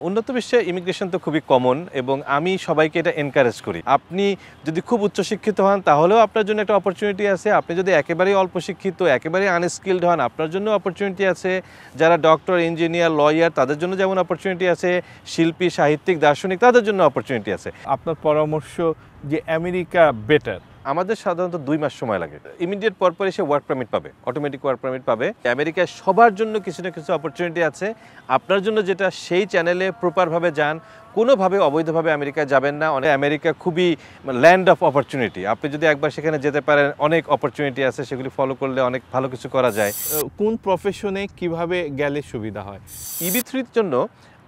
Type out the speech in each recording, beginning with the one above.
উন্নত বিশ্বে ইমিগ্রেশন তো খুবই কমন এবং আমি সবাইকে এটা এনকারেজ করি। আপনি যদি খুব উচ্চশিক্ষিত হন তাহলেও আপনার জন্য একটা অপরচুনিটি আছে। আপনি যদি একেবারেই অল্প শিক্ষিত, একেবারেই আনস্কিলড হন, আপনার জন্য অপরচুনিটি আছে। যারা ডক্টর, ইঞ্জিনিয়ার, লয়ার তাদের জন্য যেমন অপরচুনিটি আছে, শিল্পী, সাহিত্যিক, দার্শনিক তাদের জন্য অপরচুনিটি আছে। আপনার পরামর্শ যে আমেরিকা বেটার? আমাদের সাধারণত 2 মাস সময় লাগে। ইমিডিয়েট পরপরই সে ওয়ার্ক পারমিট পাবে, অটোমেটিক ওয়ার্ক পারমিট পাবে। আমেরিকায় সবার জন্য কিছু না কিছু অপরচুনিটি আছে। আপনার জন্য যেটা সেই চ্যানেলে প্রপারভাবে যান, কোনোভাবে অবৈধভাবে আমেরিকায় যাবেন না। আমেরিকা খুবই ল্যান্ড অফ অপরচুনিটি। আপনি যদি একবার সেখানে যেতে পারেন, অনেক অপরচুনিটি আছে, সেগুলি ফলো করলে অনেক ভালো কিছু করা যায়। কোন প্রফেশনে কিভাবে গেলে সুবিধা হয়? EB-3 জন্য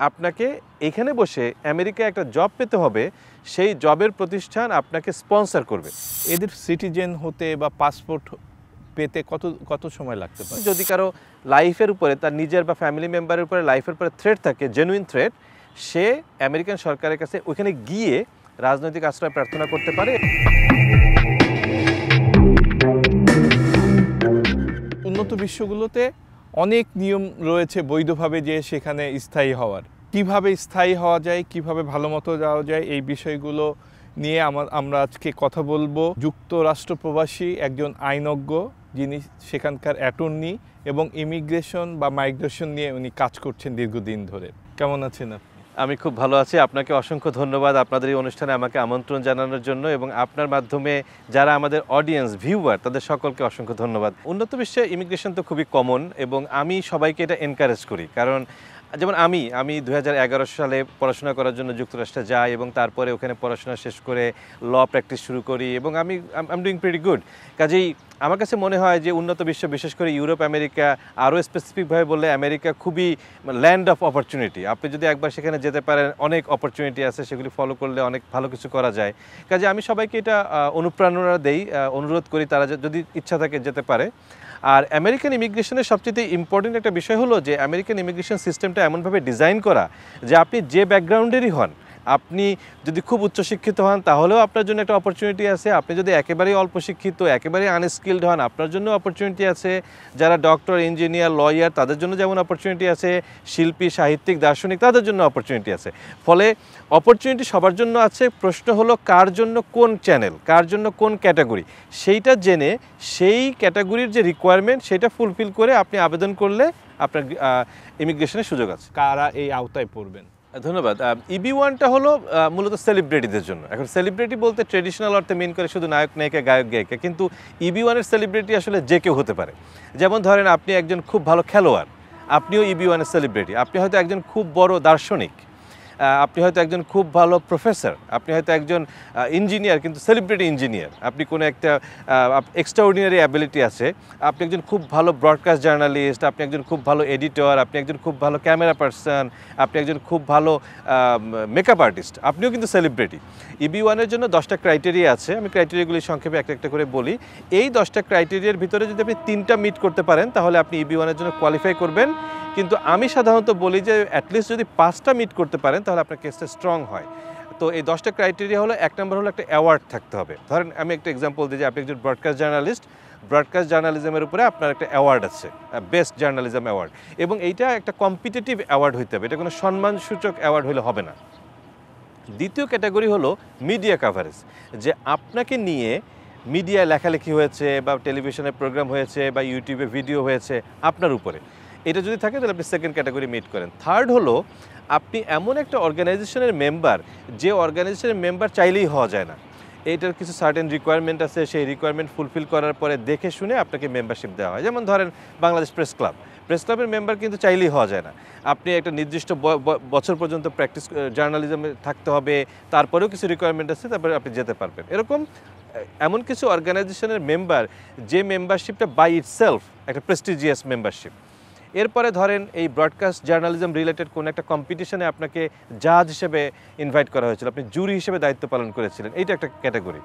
আপনাকে এখানে বসে আমেরিকায় একটা জব পেতে হবে, সেই জবের প্রতিষ্ঠান আপনাকে স্পন্সর করবে। এদের সিটিজেন হতে বা পাসপোর্ট পেতে কত সময় লাগতে পারে? যদি কারো লাইফের উপরে, তার নিজের বা ফ্যামিলি মেম্বারের উপরে লাইফের উপরে থ্রেট থাকে, জেনুইন থ্রেট, সে আমেরিকান সরকারের কাছে ওইখানে গিয়ে রাজনৈতিক আশ্রয় প্রার্থনা করতে পারে। উন্নত বিশ্বগুলোতে অনেক নিয়ম রয়েছে বৈধভাবে যে সেখানে স্থায়ী হওয়ার। কিভাবে স্থায়ী হওয়া যায়, কিভাবে ভালো মতো যাওয়া যায়, এই বিষয়গুলো নিয়ে আমরা আজকে কথা বলবো যুক্তরাষ্ট্র প্রবাসী একজন আইনজ্ঞ, যিনি সেখানকার অ্যাটর্নি এবং ইমিগ্রেশন বা মাইগ্রেশন নিয়ে উনি কাজ করছেন দীর্ঘদিন ধরে। কেমন আছেন আপনি? আমি খুব ভালো আছি। আপনাকে অসংখ্য ধন্যবাদ আপনাদের এই অনুষ্ঠানে আমাকে আমন্ত্রণ জানানোর জন্য, এবং আপনার মাধ্যমে যারা আমাদের অডিয়েন্স, ভিউয়ার, তাদের সকলকে অসংখ্য ধন্যবাদ। উন্নত বিশ্বে ইমিগ্রেশন তো খুবই কমন এবং আমি সবাইকে এটা এনকারেজ করি। কারণ যেমন আমি 2011 সালে পড়াশোনা করার জন্য যুক্তরাষ্ট্রে যাই এবং তারপরে ওখানে পড়াশোনা শেষ করে ল প্র্যাকটিস শুরু করি এবং I am doing pretty good. কাজেই আমার কাছে মনে হয় যে উন্নত বিশ্ব, বিশেষ করে ইউরোপ, আমেরিকা, আরও স্পেসিফিকভাবে বললে আমেরিকা খুবই ল্যান্ড অফ অপরচুনিটি। আপনি যদি একবার সেখানে যেতে পারেন, অনেক অপরচুনিটি আছে, সেগুলি ফলো করলে অনেক ভালো কিছু করা যায়। কাজে আমি সবাইকে এটা অনুপ্রেরণা দেই, অনুরোধ করি তারা যদি ইচ্ছা থাকে যেতে পারে। আর আমেরিকান ইমিগ্রেশনের সবচেয়ে ইম্পর্টেন্ট একটা বিষয় হলো যে আমেরিকান ইমিগ্রেশন সিস্টেমটা এমনভাবে ডিজাইন করা যে আপনি যে ব্যাকগ্রাউন্ডেরই হন, আপনি যদি খুব উচ্চশিক্ষিত হন তাহলেও আপনার জন্য একটা অপরচুনিটি আছে। আপনি যদি একেবারেই অল্প শিক্ষিত, একেবারেই আনস্কিলড হন, আপনার জন্য অপরচুনিটি আছে। যারা ডক্টর, ইঞ্জিনিয়ার, লয়ার তাদের জন্য যেমন অপরচুনিটি আছে, শিল্পী, সাহিত্যিক, দার্শনিক তাদের জন্য অপরচুনিটি আছে। ফলে অপরচুনিটি সবার জন্য আছে। প্রশ্ন হলো কার জন্য কোন চ্যানেল, কার জন্য কোন ক্যাটাগরি, সেইটা জেনে সেই ক্যাটাগরির যে রিকোয়ারমেন্ট সেটা ফুলফিল করে আপনি আবেদন করলে আপনার ইমিগ্রেশনের সুযোগ আছে। কারা এই আওতায় পড়বেন? ধন্যবাদ। EB-1টা হলো মূলত সেলিব্রিটিদের জন্য। এখন সেলিব্রিটি বলতে ট্রেডিশনাল অর্থে মিন করে শুধু নায়ক, নায়িকা, গায়ক, গায়িকা, কিন্তু EB-1-এর সেলিব্রিটি আসলে যে কেউ হতে পারে। যেমন ধরেন আপনি একজন খুব ভালো খেলোয়াড়, আপনিও EB-1-এর সেলিব্রিটি। আপনি হয়তো একজন খুব বড় দার্শনিক, আপনি হয়তো একজন খুব ভালো প্রফেসর, আপনি হয়তো একজন ইঞ্জিনিয়ার কিন্তু সেলিব্রিটি ইঞ্জিনিয়ার, আপনি কোনো একটা এক্সট্রাঅর্ডিনারি অ্যাবিলিটি আছে, আপনি একজন খুব ভালো ব্রডকাস্ট জার্নালিস্ট, আপনি একজন খুব ভালো এডিটর, আপনি একজন খুব ভালো ক্যামেরা পার্সন, আপনি একজন খুব ভালো মেকআপ আর্টিস্ট, আপনিও কিন্তু সেলিব্রিটি। EB-1-এর জন্য 10টা ক্রাইটেরিয়া আছে। আমি ক্রাইটেরিয়াগুলি সংক্ষেপে একটা একটা করে বলি। এই 10টা ক্রাইটেরিয়ার ভিতরে যদি আপনি 3টা মিট করতে পারেন তাহলে আপনি EB-1-এর জন্য কোয়ালিফাই করবেন। কিন্তু আমি সাধারণত বলি যে অ্যাটলিস্ট যদি 5টা মিট করতে পারেন তাহলে আপনার কেসটা স্ট্রং হয়। তো এই 10টা ক্রাইটেরিয়া হলো, 1 নম্বর হলো একটা অ্যাওয়ার্ড থাকতে হবে। ধরেন আমি একটা এক্সাম্পল দিই যে আপনি একজন ব্রডকাস্ট জার্নালিস্ট, ব্রডকাস্ট জার্নালিজমের উপরে আপনার একটা অ্যাওয়ার্ড আছে, বেস্ট জার্নালিজম অ্যাওয়ার্ড, এবং এইটা একটা কম্পিটিটিভ অ্যাওয়ার্ড হইতে হবে, এটা কোনো সম্মানসূচক অ্যাওয়ার্ড হলে হবে না। দ্বিতীয় ক্যাটাগরি হলো মিডিয়া কাভারেজ, যে আপনাকে নিয়ে মিডিয়ায় লেখালেখি হয়েছে বা টেলিভিশনে প্রোগ্রাম হয়েছে বা ইউটিউবে ভিডিও হয়েছে আপনার উপরে, এটা যদি থাকে তাহলে আপনি সেকেন্ড ক্যাটাগরি মিট করেন। থার্ড হলো আপনি এমন একটা অর্গানাইজেশনের মেম্বার, যে অর্গানাইজেশনের মেম্বার চাইলেই হওয়া যায় না, এইটার কিছু সার্টেন রিকোয়ারমেন্ট আছে, সেই রিকোয়ারমেন্ট ফুলফিল করার পরে দেখে শুনে আপনাকে মেম্বারশিপ দেওয়া হয়। যেমন ধরেন বাংলাদেশ প্রেস ক্লাব, প্রেস ক্লাবের মেম্বার কিন্তু চাইলেই হওয়া যায় না, আপনি একটা নির্দিষ্ট বছর পর্যন্ত প্র্যাকটিস জার্নালিজমে থাকতে হবে, তারপরেও কিছু রিকোয়ারমেন্ট আছে, তারপরে আপনি যেতে পারবেন। এরকম এমন কিছু অর্গানাইজেশনের মেম্বার যে মেম্বারশিপটা বাই ইটসেলফ একটা প্রেস্টিজিয়াস মেম্বারশিপ। এরপরে ধরেন এই ব্রডকাস্ট জার্নালিজম রিলেটেড কোনো একটা কম্পিটিশনে আপনাকে জাজ হিসেবে ইনভাইট করা হয়েছিল, আপনি জুরি হিসেবে দায়িত্ব পালন করেছিলেন, এইটা একটা ক্যাটাগরি।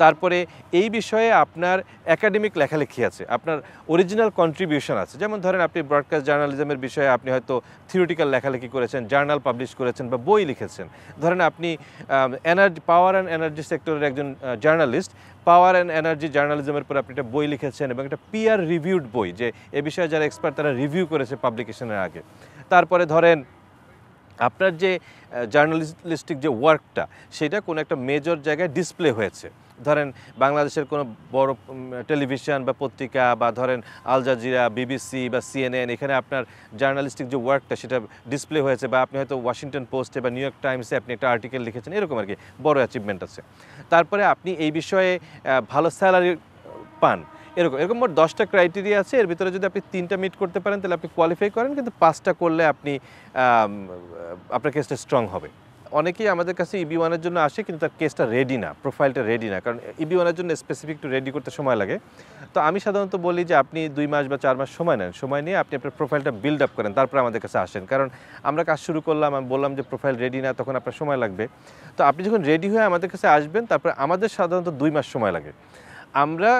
তারপরে এই বিষয়ে আপনার একাডেমিক লেখালেখি আছে, আপনার অরিজিনাল কন্ট্রিবিউশন আছে। যেমন ধরেন আপনি ব্রডকাস্ট জার্নালিজমের বিষয়ে আপনি হয়তো থিওরিটিক্যাল লেখালেখি করেছেন, জার্নাল পাবলিশ করেছেন বা বই লিখেছেন। ধরেন আপনি পাওয়ার অ্যান্ড এনার্জি সেক্টরের একজন জার্নালিস্ট, পাওয়ার অ্যান্ড এনার্জি জার্নালিজমের পর আপনি একটা বই লিখেছেন এবং একটা পিয়ার রিভিউড বই, যে এ বিষয়ে যারা এক্সপার্ট তারা রিভিউ করেছে পাবলিকেশনের আগে। তারপরে ধরেন আপনার যে জার্নালিস্টিক যে ওয়ার্কটা সেটা কোনো একটা মেজর জায়গায় ডিসপ্লে হয়েছে। ধরেন বাংলাদেশের কোনো বড় টেলিভিশন বা পত্রিকা বা ধরেন আল জাজিরা, বিবিসি বা সিএনএন, এখানে আপনার জার্নালিস্টিক যে ওয়ার্কটা সেটা ডিসপ্লে হয়েছে, বা আপনি হয়তো ওয়াশিংটন পোস্টে বা নিউ ইয়র্ক টাইমসে আপনি একটা আর্টিকেল লিখেছেন, এরকম আর কি বড় অ্যাচিভমেন্ট আছে। তারপরে আপনি এই বিষয়ে ভালো স্যালারি পান, এরকম এরকম মোট 10টা ক্রাইটেরিয়া আছে। এর ভিতরে যদি আপনি 3টা মিট করতে পারেন তাহলে আপনি কোয়ালিফাই করেন, কিন্তু 5টা করলে আপনি আপনার কেসটা স্ট্রং হবে। অনেকেই আমাদের কাছে ইবি ওয়ানের জন্য আসে কিন্তু তার কেসটা রেডি না, প্রোফাইলটা রেডি না, কারণ ইবি ওয়ানের জন্য স্পেসিফিক টু রেডি করতে সময় লাগে। তো আমি সাধারণত বলি যে আপনি 2 মাস বা 4 মাস সময় নেন, সময় নিয়ে আপনি আপনার প্রোফাইলটা বিল্ড আপ করেন, তারপর আমাদের কাছে আসেন। কারণ আমরা কাজ শুরু করলাম, আমি বললাম যে প্রোফাইল রেডি না, তখন আপনার সময় লাগবে। তো আপনি যখন রেডি হয়ে আমাদের কাছে আসবেন, তারপর আমাদের সাধারণত 2 মাস সময় লাগে। আমরা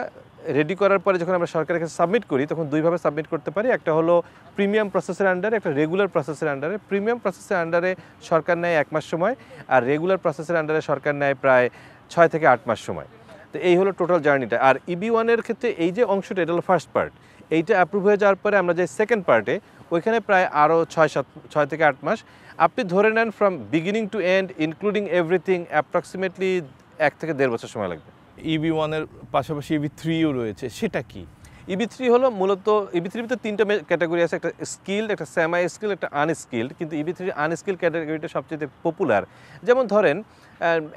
রেডি করার পরে যখন আমরা সরকারের কাছে সাবমিট করি তখন দুইভাবে সাবমিট করতে পারি। একটা হলো প্রিমিয়াম প্রসেসের আন্ডারে, একটা রেগুলার প্রসেসের আন্ডারে। প্রিমিয়াম প্রসেসের আন্ডারে সরকার নেয় 1 মাস সময়, আর রেগুলার প্রসেসের আন্ডারে সরকার নেয় প্রায় 6 থেকে 8 মাস সময়। তো এই হলো টোটাল জার্নিটা। আর ইবি ওয়ানের ক্ষেত্রে এই যে অংশটা, এটা হলো ফার্স্ট পার্ট। এইটা অ্যাপ্রুভ হয়ে যাওয়ার পরে আমরা যে সেকেন্ড পার্টে, ওইখানে প্রায় আরও 6 থেকে 8 মাস। আপনি ধরে নেন from beginning to end including everything approximately 1 থেকে 1.5 বছর সময় লাগবে। ইবি ওয়ানের পাশাপাশি ইবি থ্রিও রয়েছে, সেটা কি? ইবি থ্রি হলো মূলত, ইবি থ্রির ভিতরে 3টা ক্যাটাগরি আছে, একটা স্কিল্ড, একটা সেমাই স্কিল্ড, একটা আনস্কিল্ড। কিন্তু ইবি থ্রি আনস্কিল্ড ক্যাটাগরিটা সবচেয়ে পপুলার। যেমন ধরেন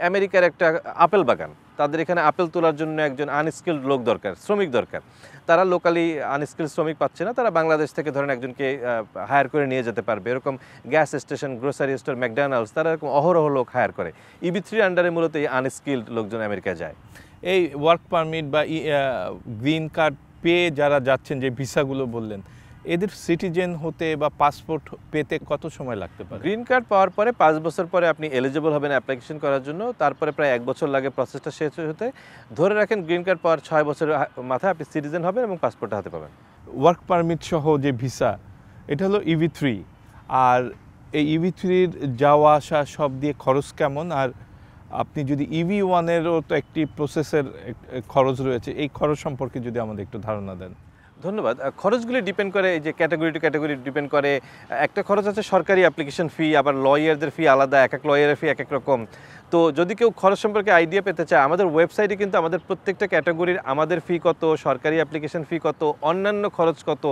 আমেরিকার একটা আপেল বাগান, তাদের এখানে আপেল তোলার জন্য একজন আনস্কিল্ড লোক দরকার, শ্রমিক দরকার। তারা লোকালি আনস্কিল্ড শ্রমিক পাচ্ছে না, তারা বাংলাদেশ থেকে ধরেন একজনকে হায়ার করে নিয়ে যেতে পারবে। এরকম gas station, grocery store, McDonald's, তারা এরকম অহরহ লোক হায়ার করে। ইবি থ্রির আন্ডারে মূলত এই আনস্কিল্ড লোকজন আমেরিকায় যায়। এই ওয়ার্ক পারমিট বা গ্রিন কার্ড পেয়ে যারা যাচ্ছেন, যে ভিসাগুলো বললেন, এদের সিটিজেন হতে বা পাসপোর্ট পেতে কত সময় লাগতে পারে? গ্রিন কার্ড পাওয়ার পরে 5 বছর পরে আপনি এলিজিবল হবেন অ্যাপ্লিকেশন করার জন্য। তারপরে প্রায় 1 বছর লাগে প্রসেসটা শেষ হতে। ধরে রাখেন গ্রিন কার্ড পাওয়ার 6 বছরের মাথায় আপনি সিটিজেন হবেন এবং পাসপোর্টটা হাতে পাবেন। ওয়ার্ক পারমিট সহ যে ভিসা, এটা হলো ইভি থ্রি। আর এই ইভি থ্রির যাওয়া আসা সব দিয়ে খরচ কেমন? আর আপনি যদি ইভি ওয়ানেরও তো একটি প্রসেসের খরচ রয়েছে, এই খরচ সম্পর্কে যদি আমাদের একটু ধারণা দেন। ধন্যবাদ। খরচগুলি ডিপেন্ড করে, এই যে ক্যাটাগরি টু ক্যাটাগরি ডিপেন্ড করে। একটা খরচ আছে সরকারি অ্যাপ্লিকেশন ফি, আবার লয়ারদের ফি আলাদা, এক এক লয়ারের ফি এক এক রকম। তো যদি কেউ খরচ সম্পর্কে আইডিয়া পেতে চায়, আমাদের ওয়েবসাইটে কিন্তু আমাদের প্রত্যেকটা ক্যাটাগরির আমাদের ফি কত, সরকারি অ্যাপ্লিকেশন ফি কত, অন্যান্য খরচ কত,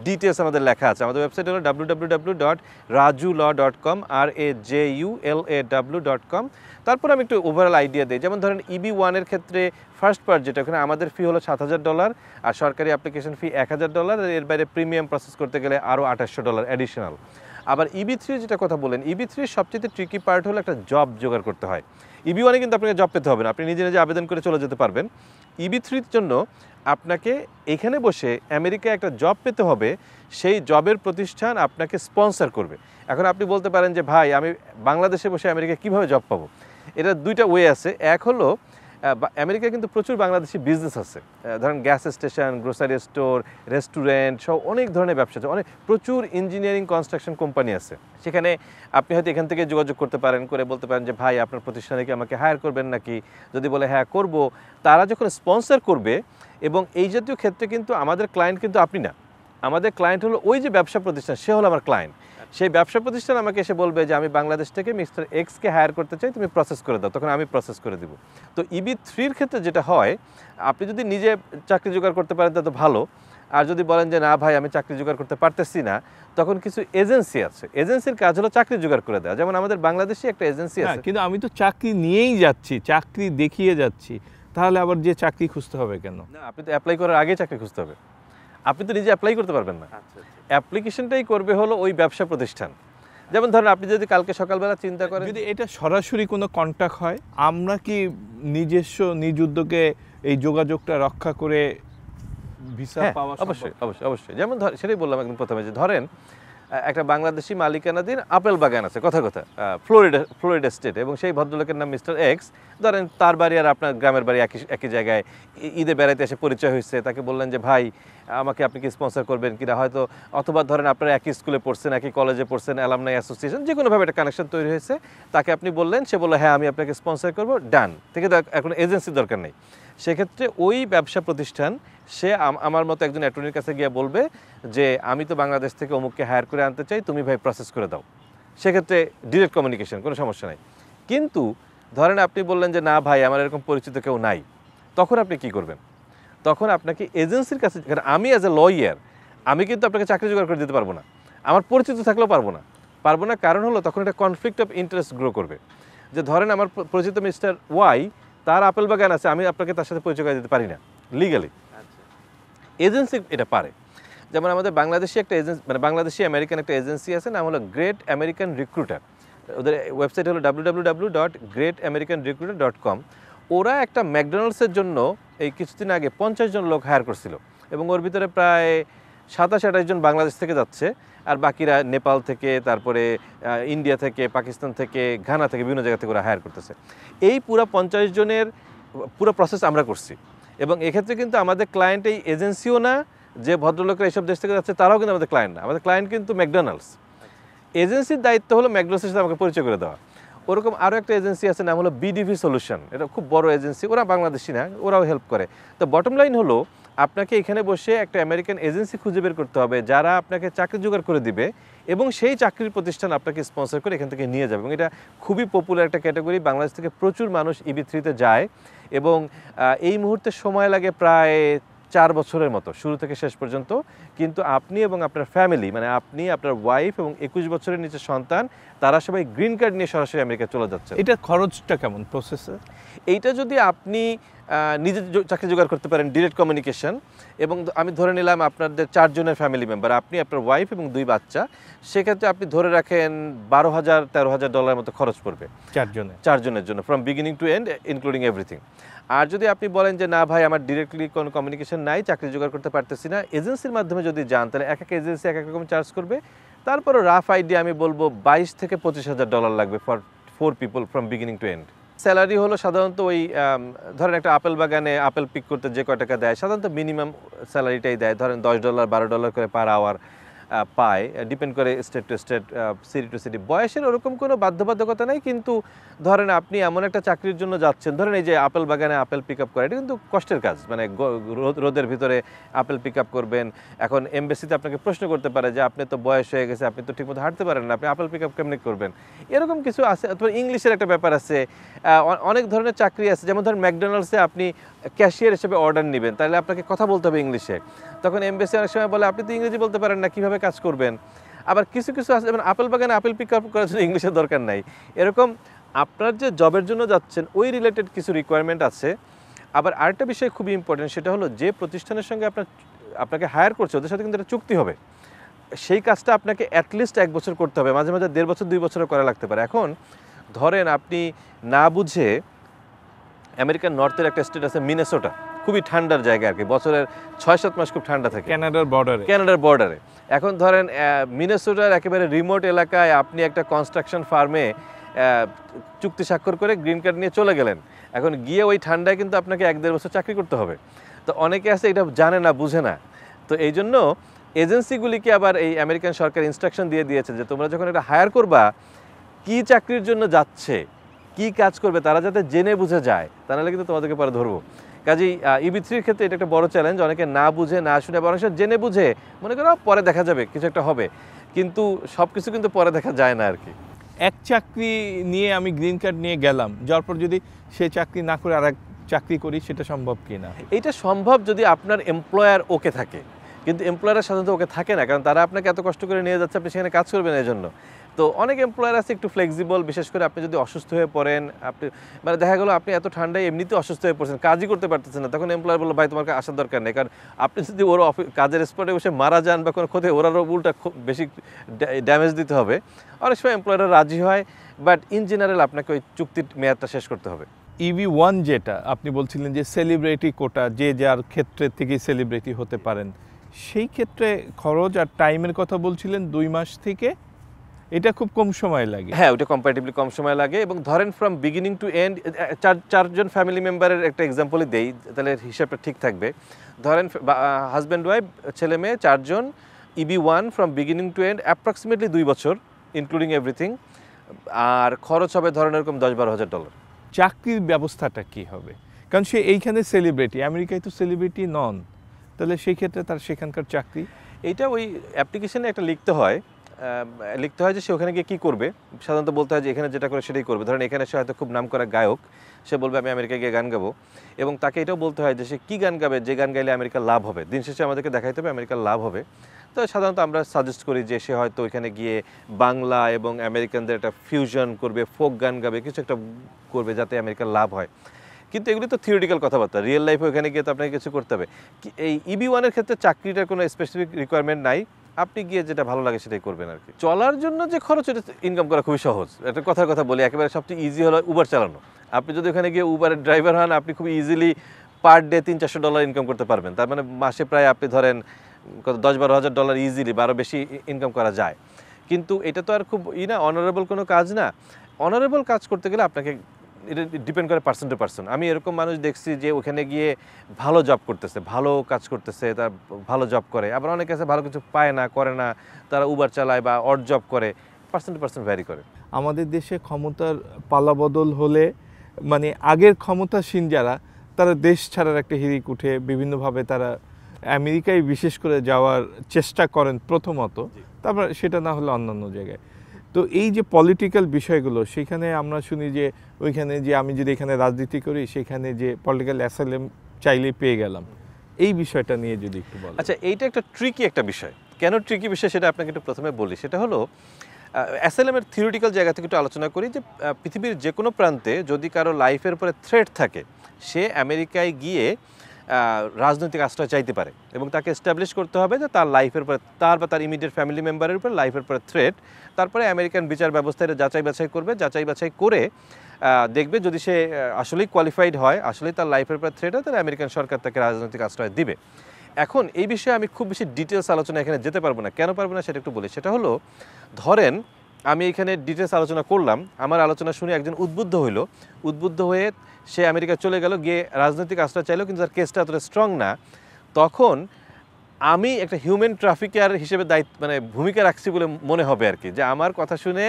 ডিটেলস আমাদের লেখা আছে। আমাদের ওয়েবসাইট হলো www.rajulaw.com, RAJULAW.com। তারপর আমি একটু ওভারঅল আইডিয়া দিই। যেমন ধরেন ইবি ওয়ানের ক্ষেত্রে ফার্স্ট পার্ট যেটা, ওখানে আমাদের ফি হলো $7,000, আর সরকারি অ্যাপ্লিকেশন ফি $1,000, আর এর বাইরে প্রিমিয়াম প্রসেস করতে গেলে আরও $2,800 অ্যাডিশনাল। আবার ইবি থ্রি যেটা কথা বলেন, ইবি থ্রির সবচেয়ে ট্রিকি পার্ট হলো একটা জব জোগাড় করতে হয়। ইবি ওয়ানে কিন্তু আপনাকে জব পেতে হবে না, আপনি নিজে নিজে আবেদন করে চলে যেতে পারবেন। ইবি থ্রির জন্য আপনাকে এখানে বসে আমেরিকায় একটা জব পেতে হবে, সেই জবের প্রতিষ্ঠান আপনাকে স্পন্সর করবে। এখন আপনি বলতে পারেন যে ভাই, আমি বাংলাদেশে বসে আমেরিকায় কীভাবে জব পাবো? এটা 2টা ওয়ে আছে। এক হলো, আমেরিকায় কিন্তু প্রচুর বাংলাদেশি বিজনেস আছে। ধরেন gas station, grocery store, restaurant সব অনেক ধরনের ব্যবসা আছে, অনেক প্রচুর ইঞ্জিনিয়ারিং কনস্ট্রাকশন কোম্পানি আছে। সেখানে আপনি হয়তো এখান থেকে যোগাযোগ করতে পারেন, করে বলতে পারেন যে ভাই, আপনার প্রতিষ্ঠানে কি আমাকে হায়ার করবেন নাকি? যদি বলে হ্যাঁ করব, তারা যখন স্পন্সর করবে, এবং এই জাতীয় ক্ষেত্রে কিন্তু আমাদের ক্লায়েন্ট কিন্তু আপনি না, আমাদের ক্লায়েন্ট হলো ওই যে ব্যবসা প্রতিষ্ঠান, সে হলো আমার ক্লায়েন্ট। সেই ব্যবসা প্রতিষ্ঠান আমাকে এসে বলবে যে আমি বাংলাদেশ থেকে মিস্টার এক্সকে হায়ার করতে চাই, তুমি প্রসেস করে দাও, তখন আমি প্রসেস করে দিব। তো ইবি থ্রির ক্ষেত্রে যেটা হয়, আপনি যদি নিজে চাকরি জোগাড় করতে পারেন তা তো ভালো। আর যদি বলেন যে না ভাই, আমি চাকরি জোগাড় করতে পারতেছি না, তখন কিছু এজেন্সি আছে, এজেন্সির কাজ হলো চাকরি জোগাড় করে দেওয়া। যেমন আমাদের বাংলাদেশে একটা এজেন্সি আছে। কিন্তু আমি তো চাকরি নিয়েই যাচ্ছি, চাকরি দেখিয়ে যাচ্ছি, তাহলে আবার যে চাকরি খুঁজতে হবে কেন? না, আপনি তো অ্যাপ্লাই করার আগেই চাকরি খুঁজতে হবে, আপনি তো নিজে অ্যাপ্লাই করতে পারবেন না। অ্যাপ্লিকেশনটাই করবে হলো ওই ব্যবসা প্রতিষ্ঠান। যেমন ধরেন আপনি যদি কালকে সকালবেলা চিন্তা করেন, যদি এটা সরাসরি কোনো কন্ট্যাক্ট হয়, আমরা কি নিজস্ব নিজ উদ্যোগে এই যোগাযোগটা রক্ষা করে ভিসা পাওয়া? অবশ্যই অবশ্যই অবশ্যই। যেমন সেটাই বললাম একদম প্রথমে, যে ধরেন একটা বাংলাদেশি মালিকানাধীন আপেল বাগান আছে, কথা ফ্লোরিডা স্টেট, এবং সেই ভদ্রলোকের নাম মিস্টার এক্স। ধরেন তার বাড়ি আর আপনার গ্রামের বাড়ি একই জায়গায়, ঈদে বেড়াইতে এসে পরিচয় হয়েছে। তাকে বললেন যে ভাই, আমাকে আপনি কি স্পন্সর করবেন কিনা, হয়তো অথবা ধরেন আপনারা একই স্কুলে পড়ছেন, একই কলেজে পড়ছেন, অ্যালামনাই অ্যাসোসিয়েশন, যে কোনোভাবে একটা কানেকশন তৈরি হয়েছে। তাকে আপনি বললেন, সে বললো হ্যাঁ আমি আপনাকে স্পন্সর করবো, ডান। থেকে তো এখন এজেন্সির দরকার নেই। সেক্ষেত্রে ওই ব্যবসা প্রতিষ্ঠান সে আমার মতো একজন অ্যাটর্নির কাছে গিয়ে বলবে যে আমি তো বাংলাদেশ থেকে অমুককে হায়ার করে আনতে চাই, তুমি ভাই প্রসেস করে দাও। সেক্ষেত্রে ডিরেক্ট কমিউনিকেশন, কোনো সমস্যা নাই। কিন্তু ধরেন আপনি বললেন যে না ভাই আমার এরকম পরিচিত কেউ নাই, তখন আপনি কি করবেন? তখন আপনাকে এজেন্সির কাছে, কারণ আমি অ্যাজ এ লয়ার আমি কিন্তু আপনাকে চাকরি জোগাড় করে দিতে পারবো না, আমার পরিচিত থাকলেও পারবো না। কারণ হলো তখন একটা কনফ্লিক্ট অফ ইন্টারেস্ট গ্রো করবে। যে ধরেন আমার পরিচিত মিস্টার ওয়াই, তার আপেল বাগান আছে, আমি আপনাকে তার সাথে পরিচয় করে দিতে পারি না লিগালি। এজেন্সি এটা পারে। যেমন আমাদের বাংলাদেশি একটা এজেন্সি, মানে বাংলাদেশি আমেরিকান একটা এজেন্সি আছে, নাম হলো গ্রেট আমেরিকান রিক্রুটার। ওদের ওয়েবসাইট হলো www.gretamericanrecruiter.com। ওরা একটা ম্যাকডোনাল্ডসের জন্য এই কিছুদিন আগে 50 জন লোক হায়ার করছিল, এবং ওর ভিতরে প্রায় 27-28 জন বাংলাদেশ থেকে যাচ্ছে, আর বাকিরা নেপাল থেকে, তারপরে ইন্ডিয়া থেকে, পাকিস্তান থেকে, ঘানা থেকে, বিভিন্ন জায়গা থেকে ওরা হায়ার করতেছে। এই পুরো 50 জনের পুরো প্রসেস আমরা করছি, এবং এক্ষেত্রে কিন্তু আমাদের ক্লায়েন্ট এই এজেন্সিও না, যে ভদ্রলোকরা এইসব দেশ থেকে যাচ্ছে তারাও কিন্তু আমাদের ক্লায়েন্ট না, আমাদের ক্লায়েন্ট কিন্তু ম্যাকডোনাল্ডস। এজেন্সির দায়িত্ব হলো ম্যাকডোনাল্ডসের সাথে আমাকে পরিচয় করে দেওয়া। ওরকম আরও একটা এজেন্সি আছে, নাম হলো বিডিভি সলিউশন। এটা খুব বড় এজেন্সি, ওরা বাংলাদেশি না, ওরাও হেল্প করে। তো বটম লাইন হলো আপনাকে এখানে বসে একটা আমেরিকান এজেন্সি খুঁজে বের করতে হবে যারা আপনাকে চাকরি জোগাড় করে দিবে, এবং সেই চাকরির প্রতিষ্ঠান আপনাকে স্পন্সর করে এখান থেকে নিয়ে যাবে। এবং এটা খুবই পপুলার একটা ক্যাটাগরি, বাংলাদেশ থেকে প্রচুর মানুষ EB3-তে যায়, এবং এই মুহূর্তে সময় লাগে প্রায় 4 বছরের মতো, শুরু থেকে শেষ পর্যন্ত। কিন্তু আপনি এবং আপনার ফ্যামিলি, মানে আপনি, আপনার ওয়াইফ এবং 21 বছরের নিচে সন্তান, তারা সবাই গ্রিন কার্ড নিয়ে সরাসরি আমেরিকা চলে যাচ্ছে। এটা খরচটা কেমন প্রসেসে? এইটা যদি আপনি নিজে চাকরি জোগাড় করতে পারেন, ডিরেক্ট কমিউনিকেশন, এবং আমি ধরে নিলাম আপনাদের 4 জনের ফ্যামিলি মেম্বার, আপনি, আপনার ওয়াইফ এবং 2 বাচ্চা, সেক্ষেত্রে আপনি ধরে রাখেন $12,000-13,000 মতো খরচ পড়বে 4 জনের জন্য, from beginning to end including everything. আর যদি আপনি বলেন যে না ভাই আমার ডিরেক্টলি কোনো কমিউনিকেশন নাই, চাকরি জোগাড় করতে পারতেছি না, এজেন্সির মাধ্যমে যদি যান, তাহলে এক এক এজেন্সি এক এক রকম চার্জ করবে। তারপরে রাফ আইডিয়া আমি বলবো $22,000-25,000 লাগবে for 4 people from beginning to end. Salary হলো সাধারণত ওই ধরেন একটা আপেল বাগানে আপেল পিক করতে যে কয় টাকা দেয়, সাধারণত মিনিমাম স্যালারিটাই দেয়, ধরেন $10-12 করে পার আওয়ার পায়, ডিপেন্ড করে state to state, city to city. বয়সের ওরকম কোনো বাধ্যবাধকতা নেই, কিন্তু ধরেন আপনি এমন একটা চাকরির জন্য যাচ্ছেন, ধরেন এই যে আপেল বাগানে আপেল পিক আপ করা, এটা কিন্তু কষ্টের কাজ, মানে রোদের ভিতরে আপেল পিক আপ করবেন। এখন এমবেসিতে আপনাকে প্রশ্ন করতে পারে যে আপনি তো বয়স হয়ে গেছে, আপনি তো ঠিকমতো হাঁটতে পারেন না, আপনি আপেল পিক আপ কেমনি করবেন, এরকম কিছু আছে। অথবা ইংলিশের একটা ব্যাপার আছে, অনেক ধরনের চাকরি আছে, যেমন ধরেন ম্যাকডোনাল্ডসে আপনি ক্যাশিয়ার হিসেবে অর্ডার নেবেন, তাহলে আপনাকে কথা বলতে হবে ইংলিশে। তখন এমবেসি অনেক সময় বলে আপনি তো ইংরেজি বলতে পারেন না, কীভাবে কাজ করবেন। আবার কিছু কিছু আছে, যেমন আপেল বাগানে আপেল পিক আপ করার জন্য ইংলিশের দরকার নাই। এরকম আপনার যে জবের জন্য যাচ্ছেন ওই রিলেটেড কিছু রিকোয়ারমেন্ট আছে। আবার আরেকটা বিষয় খুবই ইম্পর্টেন্ট, সেটা হলো যে প্রতিষ্ঠানের সঙ্গে আপনাকে হায়ার করছে, ওদের সাথে কিন্তু একটা চুক্তি হবে, সেই কাজটা আপনাকে অ্যাটলিস্ট 1 বছর করতে হবে, মাঝে মাঝে 1.5 বছর 2 বছরও করা লাগতে পারে। এখন ধরেন আপনি না বুঝে, আমেরিকান নর্থের একটা স্টেট আছে মিনেসোটা, খুবই ঠান্ডার জায়গা আর কি, বছরের 6-7 মাস খুব ঠান্ডা থাকে, কানাডার বর্ডারে। এখন ধরেন মিনেসোটার একেবারে রিমোট এলাকায় আপনি একটা কনস্ট্রাকশন ফার্মে চুক্তি স্বাক্ষর করে গ্রিন কার্ড নিয়ে চলে গেলেন। এখন গিয়ে ওই ঠান্ডায় কিন্তু আপনাকে 1-1.5 বছর চাকরি করতে হবে। তো অনেকে আছে এটা জানে না, বুঝে না। তো এই জন্য এজেন্সিগুলিকে আবার এই আমেরিকান সরকার ইনস্ট্রাকশন দিয়ে দিয়েছে যে তোমরা যখন এটা হায়ার করবা, কি চাকরির জন্য যাচ্ছে, কি কাজ করবে, তারা যাতে জেনে বুঝে যায়, তা নাহলে কিন্তু তোমাদেরকে পরে ধরবো। কাজেই EB3-র ক্ষেত্রে এটা একটা বড় চ্যালেঞ্জ। অনেকে না বুঝে, না শুনে, বরং জেনে বুঝে মনে করো পরে দেখা যাবে কিছু একটা হবে, কিন্তু সব কিছু কিন্তু পরে দেখা যায় না আর কি। এক চাকরি নিয়ে আমি গ্রিন কার্ড নিয়ে গেলাম, যাওয়ার পর যদি সে চাকরি না করে আর এক চাকরি করি, সেটা সম্ভব কি না? এটা সম্ভব যদি আপনার এমপ্লয়ার ওকে থাকে, কিন্তু এমপ্লয়ারের সাধারণত ওকে থাকে না, কারণ তারা আপনাকে এত কষ্ট করে নিয়ে যাচ্ছে, আপনি সেখানে কাজ করবেন এই জন্য। তো অনেক এমপ্লয়ার আছে একটু ফ্লেক্সিবল, বিশেষ করে আপনি যদি অসুস্থ হয়ে পড়েন, আপনি মানে দেখা গেলো আপনি এত ঠান্ডায় এমনিতে অসুস্থ হয়ে পড়ছেন, কাজই করতে পারতেছেন না, তখন এমপ্লয়ার বললো ভাই তোমার আসার দরকার নেই, কারণ আপনি যদি ওর কাজের স্পটে বসে মারা যান বা কোনো ক্ষতি, ওরারও উল্টা খুব বেশি ড্যামেজ দিতে হবে। অনেক সময় এমপ্লয়াররা রাজি হয়, বাট ইন জেনারেল আপনাকে ওই চুক্তির মেয়াদটা শেষ করতে হবে। EB1 যেটা আপনি বলছিলেন যে সেলিব্রিটি কোটা, যে যার ক্ষেত্রে থেকেই সেলিব্রিটি হতে পারেন, সেই ক্ষেত্রে খরচ আর টাইমের কথা বলছিলেন 2 মাস থেকে, এটা খুব কম সময় লাগে। হ্যাঁ, ওটা কম্পারেটিভলি কম সময় লাগে। এবং ধরেন ফ্রম বিগিনিং টু এন্ড 4 জন ফ্যামিলি মেম্বারের একটা এক্সাম্পলই দেই, তাহলে হিসাবটা ঠিক থাকবে। ধরেন হাজব্যান্ড ওয়াইফ, ছেলে মেয়ে 4 জন, EB1 from beginning to end approximately 2 বছর ইনক্লুডিং এভরিথিং, আর খরচ হবে ধরেন এরকম $10-12,000। চাকরির ব্যবস্থাটা কি হবে? কারণ সে এইখানে সেলিব্রিটি, আমেরিকায় তো সেলিব্রিটি নন, তাহলে সেই ক্ষেত্রে তার সেখানকার চাকরি, এইটা ওই অ্যাপ্লিকেশনে একটা লিখতে হয় লিখতে হয় যে সে ওখানে গিয়ে কী করবে। সাধারণত বলতে হয় যে এখানে যেটা করে সেটাই করবে। ধরেন এখানে সে হয়তো খুব নামকরা গায়ক, সে বলবে আমি আমেরিকায় গিয়ে গান গাবো, এবং তাকে এটাও বলতে হয় যে সে কী গান গাবে, যে গান গাইলে আমেরিকার লাভ হবে। দিন শেষে আমাদেরকে দেখাইতে হবে আমেরিকার লাভ হবে। তো সাধারণত আমরা সাজেস্ট করি যে সে হয়তো ওইখানে গিয়ে বাংলা এবং আমেরিকানদের একটা ফিউশন করবে, ফোক গান গাবে, কিছু একটা করবে যাতে আমেরিকার লাভ হয়। কিন্তু এগুলি তো থিওরিটিক্যাল কথাবার্তা, রিয়েল লাইফে ওখানে গিয়ে তো আপনাকে কিছু করতে হবে। এই EB1-এর ক্ষেত্রে চাকরিটার কোনো স্পেসিফিক রিকোয়ারমেন্ট নাই, আপনি গিয়ে যেটা ভালো লাগে সেটাই করবেন আর কি। চলার জন্য যে খরচ, এটা ইনকাম করা খুবই সহজ। একটা কথার কথা বলি, একেবারে সবচেয়ে ইজি হলো উবার চালানো। আপনি যদি ওখানে গিয়ে উবারের ড্রাইভার হন, আপনি খুব ইজিলি পার ডে $300-400 ইনকাম করতে পারবেন। তার মানে মাসে প্রায় আপনি ধরেন কত $10-12,000 ইজিলি বা আরও বেশি ইনকাম করা যায়। কিন্তু এটা তো আর খুব না অনারেবল কোনো কাজ না। অনারেবল কাজ করতে গেলে আপনাকে এটা ডিপেন্ড করে পার্সন টু পার্সন। আমি এরকম মানুষ দেখছি যে ওখানে গিয়ে ভালো জব করতেছে, ভালো কাজ করতেছে, তার ভালো জব করে। আবার অনেকে আছে ভালো কিছু পায় না, করে না, তারা উবার চালায় বা অড জব করে। পার্সন টু পার্সন ভ্যারি করে। আমাদের দেশে ক্ষমতার পালাবদল হলে মানে আগের ক্ষমতাসীন যারা, তারা দেশ ছাড়ার একটা হিড়িক উঠে বিভিন্নভাবে তারা আমেরিকায় বিশেষ করে যাওয়ার চেষ্টা করেন প্রথমত, তারপর সেটা না হলে অন্যান্য জায়গায়। তো এই যে পলিটিক্যাল বিষয়গুলো, সেখানে আমরা শুনি যে ওইখানে যে আমি যদি এখানে রাজনীতি করি, সেখানে যে পলিটিক্যাল অ্যাসাইলাম চাইলেই পেয়ে গেলাম, এই বিষয়টা নিয়ে যদি একটু বলেন। আচ্ছা, এইটা একটা ট্রিকি একটা বিষয়। কেন ট্রিকি বিষয় সেটা আপনাকে একটু প্রথমে বলি। সেটা হলো অ্যাসাইলামের থিওরিটিক্যাল জায়গা থেকে একটু আলোচনা করি যে পৃথিবীর যে কোনো প্রান্তে যদি কারো লাইফের উপরে থ্রেট থাকে, সে আমেরিকায় গিয়ে রাজনৈতিক আশ্রয় চাইতে পারে, এবং তাকে এস্টাবলিশ করতে হবে যে তার লাইফের উপরে, তার বা তার ইমিডিয়েট ফ্যামিলি মেম্বারের উপর লাইফের উপরে থ্রেট। তারপরে আমেরিকান বিচার ব্যবস্থা এটা যাচাই বাছাই করবে, যাচাই বাছাই করে দেখবে যদি সে আসলেই কোয়ালিফাইড হয়, আসলেই তার লাইফের উপরে থ্রেট হয়, তাহলে আমেরিকান সরকার তাকে রাজনৈতিক আশ্রয় দিবে। এখন এই বিষয়ে আমি খুব বেশি ডিটেলস আলোচনা এখানে যেতে পারবো না। কেন পারবো না সেটা একটু বলি। সেটা হলো, ধরেন আমি এখানে ডিটেলস আলোচনা করলাম, আমার আলোচনা শুনে একজন উদ্বুদ্ধ হইলো, উদ্বুদ্ধ হয়ে সে আমেরিকা চলে গেল, গিয়ে রাজনৈতিক আশ্রয় চাইলো, কিন্তু তার কেসটা এতটা স্ট্রং না। তখন আমি একটা হিউম্যান ট্রাফিকার হিসেবে ভূমিকা রাখছি বলে মনে হবে আর কি, যে আমার কথা শুনে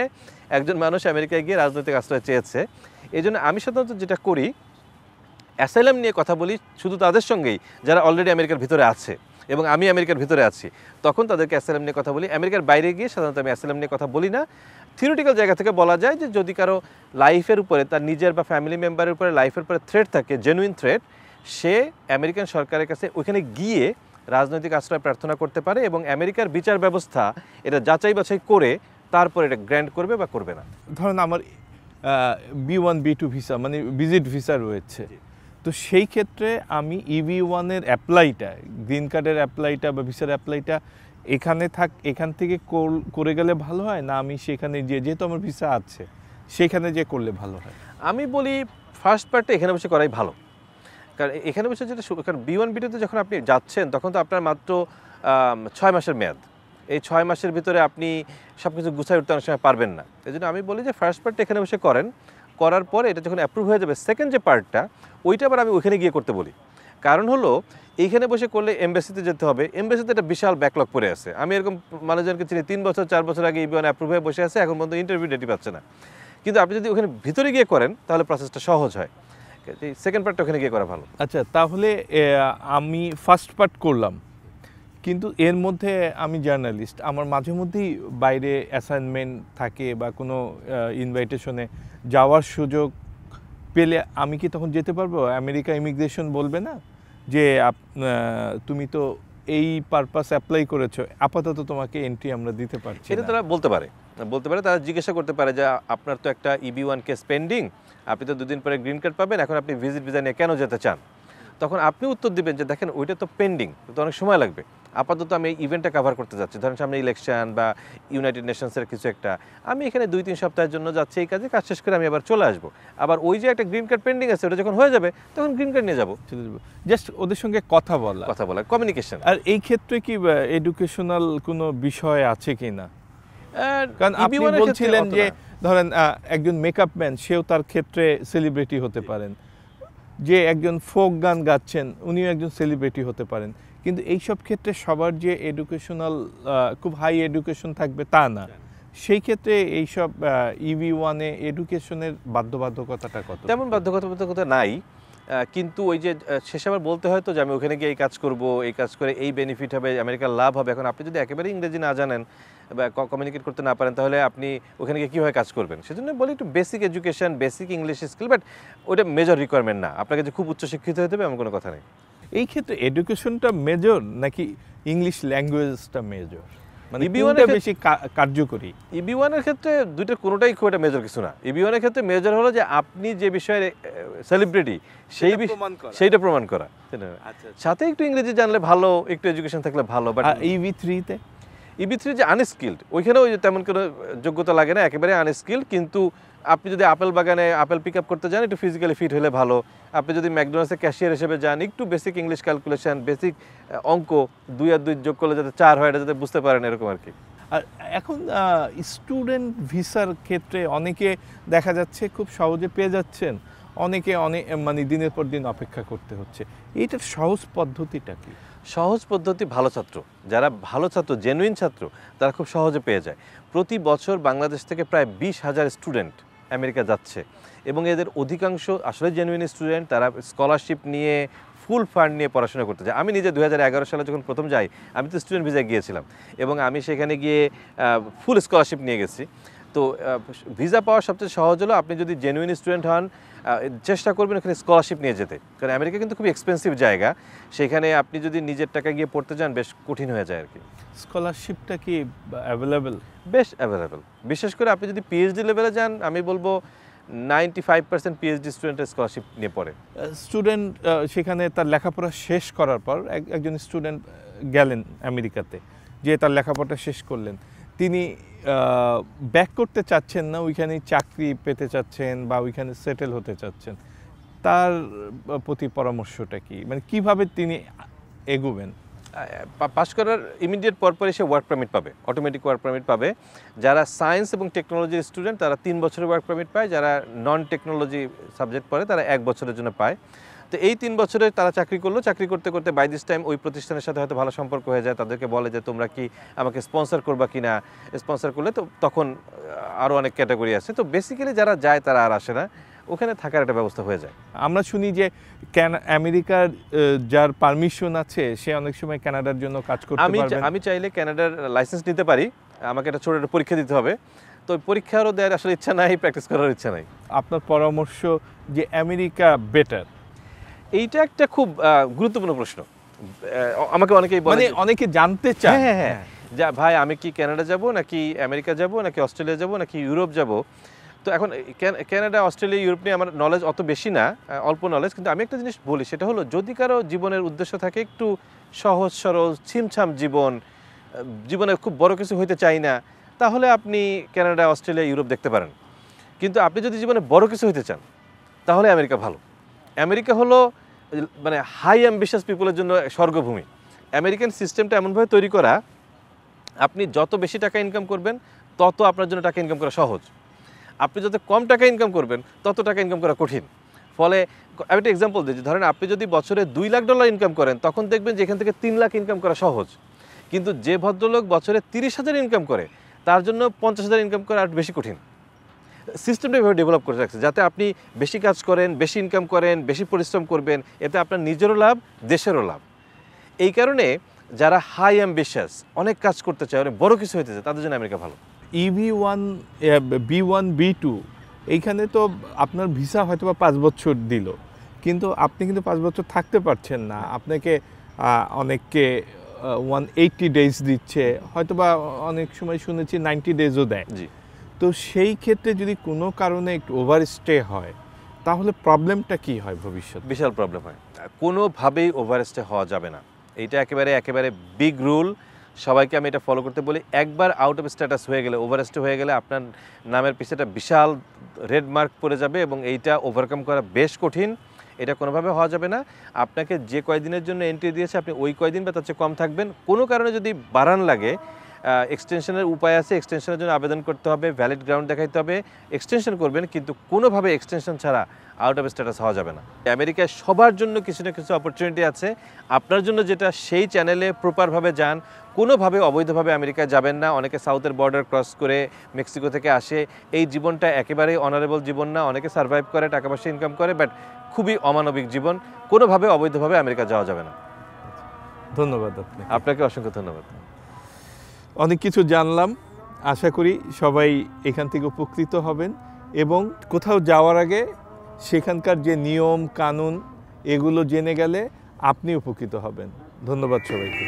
একজন মানুষ আমেরিকায় গিয়ে রাজনৈতিক আশ্রয় চেয়েছে। এই জন্য আমি সাধারণত যেটা করি, অ্যাসাইলাম নিয়ে কথা বলি শুধু তাদের সঙ্গেই যারা অলরেডি আমেরিকার ভিতরে আছে, এবং আমি আমেরিকার ভিতরে আছি, তখন তাদেরকে অ্যাসাইলাম নিয়ে কথা বলি। আমেরিকার বাইরে গিয়ে সাধারণত আমি অ্যাসাইলাম নিয়ে কথা বলি না। থিওরিটিক্যাল জায়গা থেকে বলা যায় যে যদি কারো লাইফের উপরে, তার নিজের বা ফ্যামিলি মেম্বারের উপরে লাইফের উপরে থ্রেট থাকে, জেনুইন থ্রেট, সে আমেরিকান সরকারের কাছে ওইখানে গিয়ে রাজনৈতিক আশ্রয় প্রার্থনা করতে পারে, এবং আমেরিকার বিচার ব্যবস্থা এটা যাচাই বাছাই করে তারপর এটা গ্র্যান্ট করবে বা করবে না। ধরেন আমার B1 B2 ভিসা মানে ভিজিট ভিসা রয়েছে, তো সেই ক্ষেত্রে আমি EB1-এর অ্যাপ্লাইটা, গ্রিন কার্ডের অ্যাপ্লাইটা বা ভিসার অ্যাপ্লাইটা এখান থেকে করে গেলে ভালো হয়, না আমি সেখানে যেহেতু আমার ভিসা আছে সেখানে যে করলে ভালো হয়? আমি বলি ফার্স্ট পার্টটা এখানে বসে করাই ভালো। কারণ এখানে বসে যেটা, কারণ B1 B2-তে যখন আপনি যাচ্ছেন তখন তো আপনার মাত্র 6 মাসের মেয়াদ। এই 6 মাসের ভিতরে আপনি সব কিছু গুছাই উঠতে অনেক সময় পারবেন না। এই জন্য আমি বলি যে ফার্স্ট পার্টটা এখানে বসে করেন, করার পরে এটা যখন অ্যাপ্রুভ হয়ে যাবে, সেকেন্ড যে পার্টটা, ওইটা আবার আমি ওইখানে গিয়ে করতে বলি। কারণ হলো এইখানে বসে করলে এমবাসিতে যেতে হবে, এমবাসিতে একটা বিশাল ব্যাকলগ পড়ে আছে। আমি এরকম মানুষজনকে চিনি 3 বছর 4 বছর আগে EB1 অ্যাপ্রুভ হয়ে বসে আছে, এখন পর্যন্ত ইন্টারভিউ ডেটই পাচ্ছে না। কিন্তু আপনি যদি ওখানে ভিতরে গিয়ে করেন তাহলে প্রসেসটা সহজ হয়। এই সেকেন্ড পার্টটা ওখানে গিয়ে করা ভালো। আচ্ছা, তাহলে আমি ফার্স্ট পার্ট করলাম, কিন্তু এর মধ্যে আমি জার্নালিস্ট, আমার মাঝে মধ্যেই বাইরে অ্যাসাইনমেন্ট থাকে বা কোনো ইনভাইটেশনে যাওয়ার সুযোগ পেলে আমি কি তখন যেতে পারবো? আমেরিকা ইমিগ্রেশন বলবে না যে তুমি তো এই পারপাস অ্যাপ্লাই করেছো, আপাতত তোমাকে এন্ট্রি আমরা দিতে পারছি? এটা তারা বলতে পারে, তারা জিজ্ঞাসা করতে পারে যে আপনার তো একটা EB1 কেস পেন্ডিং, আপনি তো 2 দিন পরে গ্রিন কার্ড পাবেন, এখন আপনি ভিজিট ভিসা নিয়ে কেন যেতে চান? তখন আপনি উত্তর দিবেন যে দেখেন ওইটা তো পেন্ডিং, তো অনেক সময় লাগবে, আপাতত আমি এই ইভেন্টটা কভার করতে যাচ্ছি, ধরেন সামনে ইলেকশন বা ইউনাইটেড নেশনসের কিছু একটা, আমি এখানে 2-3 সপ্তাহের জন্য যাচ্ছি, এই কাজ শেষ করে আমি আবার চলে আসবো। আবার ওই যে একটা গ্রিন কার্ড পেন্ডিং আছে, ওটা যখন হয়ে যাবে তখন গ্রিন কার্ড নিয়ে যাবো। জাস্ট ওদের সঙ্গে কথা বলা, কমিউনিকেশন। আর এই ক্ষেত্রে কি এডুকেশনাল কোনো বিষয় আছে কি না? কারণ আপনি বলছিলেন যে ধরেন একজন মেকআপ ম্যান, সেও তার ক্ষেত্রে সেলিব্রিটি হতে পারেন, যে একজন ফোক গান গাচ্ছেন উনিও একজন সেলিব্রিটি হতে পারেন, কিন্তু এইসব ক্ষেত্রে সবার যে এডুকেশনাল খুব হাই এডুকেশন থাকবে তা না। সেই ক্ষেত্রে এইসব EB1-এ এডুকেশনের বাধ্যবাধকতাটা কত? তেমন বাধ্যবাধকতা নাই, কিন্তু ওই যে শেষে আবার বলতে হয় তো যে আমি ওখানে গিয়ে এই কাজ করব, এই কাজ করে এই বেনিফিট হবে, আমেরিকার লাভ হবে। এখন আপনি যদি একেবারে ইংরেজি না জানেন বা কমিউনিকেট করতে না পারেন, তাহলে আপনি ওখানে গিয়ে কীভাবে কাজ করবেন? সেজন্য বলি একটু basic education, basic English skill, but ওটা মেজর রিকোয়ারমেন্ট না। আপনাকে যে খুব উচ্চশিক্ষিত হতে হবে এমন কোনো কথা নেই। এই ক্ষেত্রে এডুকেশনটা মেজর নাকি ইংলিশ ল্যাঙ্গুয়েজটা মেজর, মানে EB1 কোনটা বেশি কার্যকরী? EB1 এর ক্ষেত্রে দুইটার কোনোটাই খুব একটা মেজর কিছু না। EB1 এর ক্ষেত্রে মেজর হলো যে আপনি যে বিষয়ের সেলিব্রিটি সেইটা প্রমাণ করা। সাথে একটু ইংরেজি জানলে ভালো, একটু এডুকেশন থাকলে ভালো। বাট EB3-তে EB3 যে আনস্কিল্ড, ওইখানেও তেমন কোনো যোগ্যতা লাগে না, একেবারে আনস্কিল্ড। কিন্তু আপনি যদি আপেল বাগানে আপেল পিক আপ করতে যান, একটু ফিজিক্যালি ফিট হলে ভালো। আপনি যদি ম্যাকডোনাল্ডসে ক্যাশিয়ার হিসেবে যান, একটু বেসিক ইংলিশ ক্যালকুলেশন, বেসিক অঙ্ক 2 আর 2 যোগ করলে যাতে 4 হয়, এটা যাতে বুঝতে পারেন, এরকম আর কি। আর এখন স্টুডেন্ট ভিসার ক্ষেত্রে অনেকে দেখা যাচ্ছে খুব সহজে পেয়ে যাচ্ছেন, অনেকে মানে দিনের পর দিন অপেক্ষা করতে হচ্ছে। এইটার সহজ পদ্ধতিটা কি? সহজ পদ্ধতি, ভালো ছাত্র, যারা ভালো ছাত্র, জেনুইন ছাত্র, তারা খুব সহজে পেয়ে যায়। প্রতি বছর বাংলাদেশ থেকে প্রায় 20,000 স্টুডেন্ট আমেরিকা যাচ্ছে এবং এদের অধিকাংশ আসলে জেনুইন স্টুডেন্ট। তারা স্কলারশিপ নিয়ে, ফুল ফান্ড নিয়ে পড়াশোনা করতে যায়। আমি নিজে 2011 সালে যখন প্রথম যাই, আমি তো স্টুডেন্ট ভিসায় গিয়েছিলাম এবং আমি সেখানে গিয়ে ফুল স্কলারশিপ নিয়ে গেছি। তো ভিসা পাওয়ার সবচেয়ে সহজ হলো আপনি যদি জেনুইন স্টুডেন্ট হন, চেষ্টা করবেন ওখানে স্কলারশিপ নিয়ে যেতে, কারণ আমেরিকা কিন্তু খুব এক্সপেন্সিভ জায়গা। সেখানে আপনি যদি নিজের টাকা গিয়ে পড়তে যান, বেশ কঠিন হয়ে যায় আর কি। স্কলারশিপটা কি অ্যাভেলেবেল? বেশ অ্যাভেলেবেল। বিশেষ করে আপনি যদি পিএইচডি লেভেলে যান, আমি বলবো 95% পিএইচডি স্টুডেন্টের স্কলারশিপ নিয়ে পড়ে। স্টুডেন্ট সেখানে তার লেখাপড়া শেষ করার পর একজন স্টুডেন্ট গেলেন আমেরিকাতে, যে তার লেখাপড়া শেষ করলেন, তিনি ব্যাক করতে চাচ্ছেন না, ওইখানে চাকরি পেতে চাচ্ছেন বা ওইখানে সেটেল হতে চাচ্ছেন, তার প্রতি পরামর্শটা কি? মানে কিভাবে তিনি এগোবেন? পাশ করার ইমিডিয়েট পরপরই সে ওয়ার্ক পারমিট পাবে, অটোমেটিক ওয়ার্ক পারমিট পাবে। যারা সায়েন্স এবং টেকনোলজির স্টুডেন্ট তারা 3 বছরের ওয়ার্ক পারমিট পায়, যারা নন টেকনোলজি সাবজেক্ট পড়ে তারা 1 বছরের জন্য পায়। তো এই 3 বছরে তারা চাকরি করলো, চাকরি করতে করতে বাই দিস টাইম ওই প্রতিষ্ঠানের সাথে হয়তো ভালো সম্পর্ক হয়ে যায়, তাদেরকে বলে যে তোমরা কি আমাকে স্পন্সর করবা কি না। স্পন্সর করলে তো তখন আরও অনেক ক্যাটাগরি আছে। তো বেসিক্যালি যারা যায় তারা আর আসে না, ওখানে থাকার একটা ব্যবস্থা হয়ে যায়। আমরা শুনি যে আমেরিকার যার পারমিশন আছে সে অনেক সময় কানাডার জন্য কাজ করতে পারবে। আমি চাইলে কানাডার লাইসেন্স নিতে পারি, আমাকে একটা ছোট একটা পরীক্ষা দিতে হবে। তো পরীক্ষারও দেওয়ার আসলে ইচ্ছা নাই, প্র্যাকটিস করার ইচ্ছা নাই। আপনার পরামর্শ যে আমেরিকা বেটার, এইটা একটা খুব গুরুত্বপূর্ণ প্রশ্ন। আমাকে অনেকেই বলে, মানে অনেকে জানতে চায়, হ্যাঁ, যা ভাই আমি কি কানাডা যাব নাকি আমেরিকা যাব নাকি অস্ট্রেলিয়া যাব নাকি ইউরোপ যাব। তো এখন কানাডা, অস্ট্রেলিয়া, ইউরোপ নিয়ে আমার নলেজ অত বেশি না, অল্প নলেজ। কিন্তু আমি একটা জিনিস বলি, সেটা হলো যদি কারো জীবনের উদ্দেশ্য থাকে একটু সহজ সরল ছিমছাম জীবন, জীবনে খুব বড় কিছু হইতে চাই না, তাহলে আপনি কানাডা, অস্ট্রেলিয়া, ইউরোপ দেখতে পারেন। কিন্তু আপনি যদি জীবনে বড় কিছু হইতে চান, তাহলে আমেরিকা ভালো। আমেরিকা হলো মানে হাই অ্যাম্বিশাস পিপলের জন্য স্বর্গভূমি। আমেরিকান সিস্টেমটা এমনভাবে তৈরি করা, আপনি যত বেশি টাকা ইনকাম করবেন তত আপনার জন্য টাকা ইনকাম করা সহজ। আপনি যত কম টাকা ইনকাম করবেন তত টাকা ইনকাম করা কঠিন। ফলে আমি একটা এক্সাম্পল দিচ্ছি, ধরেন আপনি যদি বছরে $2 লাখ ইনকাম করেন, তখন দেখবেন যে এখান থেকে 3 লাখ ইনকাম করা সহজ। কিন্তু যে ভদ্রলোক বছরে 30,000 ইনকাম করে, তার জন্য 50,000 ইনকাম করা আর বেশি কঠিন। সিস্টেমটা এভাবে ডেভেলপ করে রাখছে যাতে আপনি বেশি কাজ করেন, বেশি ইনকাম করেন, বেশি পরিশ্রম করবেন, এতে আপনার নিজেরও লাভ, দেশেরও লাভ। এই কারণে যারা হাই অ্যাম্বিশাস, অনেক কাজ করতে চায়, অনেক বড় কিছু হতে চায়, তাদের জন্য আমেরিকা ভালো। EB1, B1, B2 এইখানে তো আপনার ভিসা হয়তো বা 5 বছর দিল, কিন্তু আপনি কিন্তু 5 বছর থাকতে পারছেন না। আপনাকে অনেককে 180 ডেজ দিচ্ছে, হয়তো বা অনেক সময় শুনেছি 90 ডেজও দেয়। জি। তো সেই ক্ষেত্রে যদি কোনো কারণে একটু ওভারস্টে হয়, তাহলে প্রবলেমটা কি হয় ভবিষ্যতে? বিশাল প্রবলেম হয়। কোনোভাবেই ওভারস্টে হওয়া যাবে না, এইটা একেবারে বিগ রুল। সবাইকে আমি এটা ফলো করতে বলি। একবার আউট অফ স্ট্যাটাস হয়ে গেলে, ওভারস্টে হয়ে গেলে আপনার নামের পিছনে একটা বিশাল রেড মার্ক পড়ে যাবে এবং এইটা ওভারকাম করা বেশ কঠিন। এটা কোনোভাবে হওয়া যাবে না। আপনাকে যে কয়দিনের জন্য এন্ট্রি দিয়েছে আপনি ওই কয়দিন বা তার চেয়ে কম থাকবেন। কোনো কারণে যদি বাড়ান লাগে, এক্সটেনশনের উপায় আছে, এক্সটেনশনের জন্য আবেদন করতে হবে, ভ্যালিড গ্রাউন্ড দেখাইতে হবে, এক্সটেনশন করবেন, কিন্তু কোনোভাবে এক্সটেনশন ছাড়া আউট অফ স্ট্যাটাস হওয়া যাবে না। আমেরিকায় সবার জন্য কিছু না কিছু অপরচুনিটি আছে, আপনার জন্য যেটা সেই চ্যানেলে প্রপারভাবে যান, কোনোভাবে অবৈধভাবে আমেরিকায় যাবেন না। অনেকে সাউথের বর্ডার ক্রস করে মেক্সিকো থেকে আসে, এই জীবনটা একেবারেই অনারেবল জীবন না। অনেকে সার্ভাইভ করে, টাকা পয়সা ইনকাম করে, বাট খুবই অমানবিক জীবন, কোনোভাবে অবৈধভাবে আমেরিকা যাওয়া যাবে না। ধন্যবাদ আপনাকে অসংখ্য ধন্যবাদ। অনেক কিছু জানলাম, আশা করি সবাই এখান থেকে উপকৃত হবেন এবং কোথাও যাওয়ার আগে সেখানকার যে নিয়ম কানুন এগুলো জেনে গেলে আপনি উপকৃত হবেন। ধন্যবাদ সবাইকে।